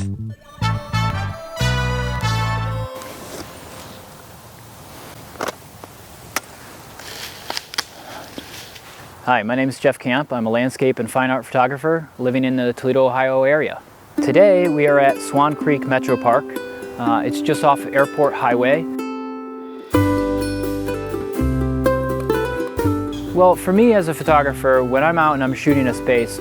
Hi, my name is Jeff Camp. I'm a landscape and fine art photographer living in the Toledo, Ohio area. Today we are at Swan Creek Metropark. It's just off Airport Highway. Well, for me as a photographer, when I'm out and I'm shooting a space,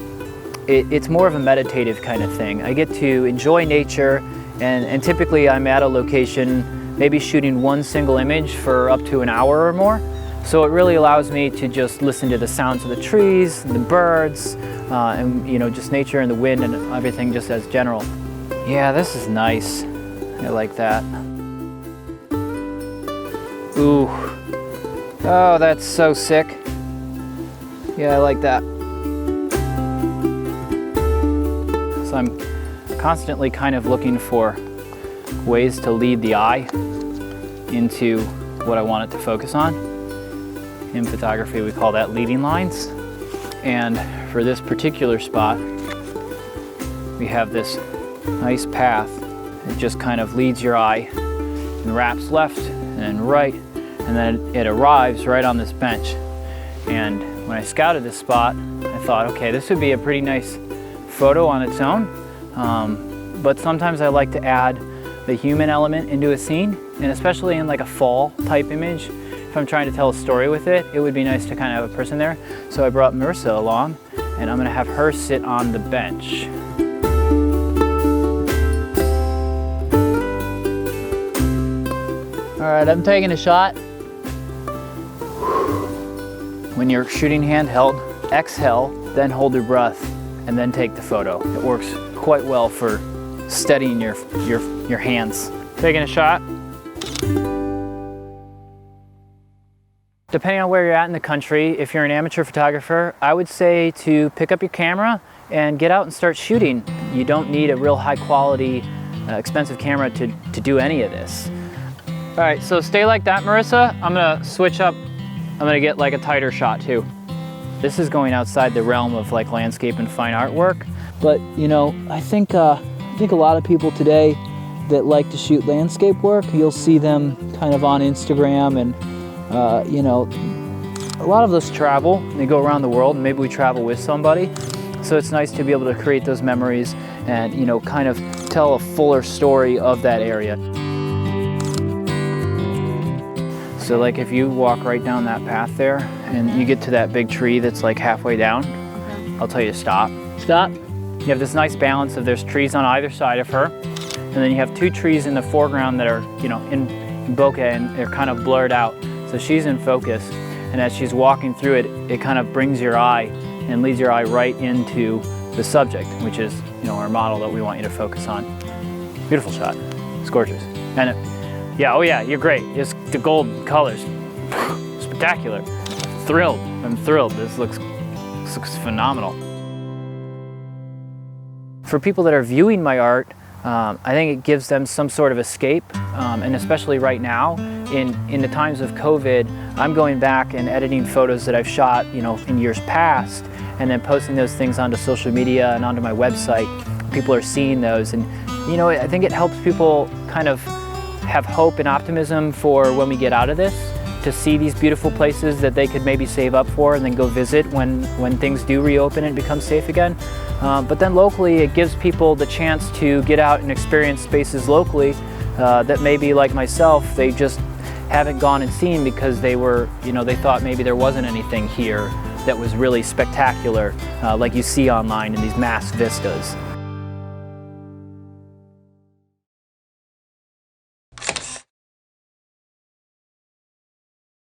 it's more of a meditative kind of thing. I get to enjoy nature, and typically I'm at a location, maybe shooting one single image for up to an hour or more. So it really allows me to just listen to the sounds of the trees, the birds, and just nature and the wind and everything just as general. Yeah, this is nice. I like that. Ooh. Oh, that's so sick. Yeah, I like that. So I'm constantly kind of looking for ways to lead the eye into what I want it to focus on. In photography, we call that leading lines. And for this particular spot, we have this nice path. It just kind of leads your eye and wraps left and right, and then it arrives right on this bench. And when I scouted this spot, I thought, okay, this would be a pretty nice photo on its own, but sometimes I like to add the human element into a scene, and especially in like a fall type image, if I'm trying to tell a story with it, it would be nice to kind of have a person there. So I brought Marissa along, and I'm gonna have her sit on the bench. All right, I'm taking a shot. When you're shooting handheld, exhale, then hold your breath, and then take the photo. It works quite well for steadying your hands. Taking a shot. Depending on where you're at in the country, if you're an amateur photographer, I would say to pick up your camera and get out and start shooting. You don't need a real high quality, expensive camera to do any of this. All right, so stay like that, Marissa. I'm gonna switch up. I'm gonna get like a tighter shot too. This is going outside the realm of like landscape and fine artwork, but I think a lot of people today that like to shoot landscape work, you'll see them kind of on Instagram, and a lot of us travel. They go around the world, and maybe we travel with somebody. So it's nice to be able to create those memories and kind of tell a fuller story of that area. So like if you walk right down that path there and you get to that big tree that's like halfway down, I'll tell you to stop. Stop. You have this nice balance of there's trees on either side of her, and then you have two trees in the foreground that are in bokeh, and they're kind of blurred out. So she's in focus, and as she's walking through it, it kind of brings your eye and leads your eye right into the subject, which is our model that we want you to focus on. Beautiful shot. It's gorgeous. And oh yeah, you're great. Just the gold colors, spectacular. Thrilled. I'm thrilled. This looks phenomenal. For people that are viewing my art, I think it gives them some sort of escape, and especially right now, in the times of COVID, I'm going back and editing photos that I've shot, in years past, and then posting those things onto social media and onto my website. People are seeing those, and I think it helps people kind of have hope and optimism for when we get out of this, to see these beautiful places that they could maybe save up for and then go visit when things do reopen and become safe again. But then locally, it gives people the chance to get out and experience spaces locally that maybe, like myself, they just haven't gone and seen because they were, they thought maybe there wasn't anything here that was really spectacular, like you see online in these mass vistas.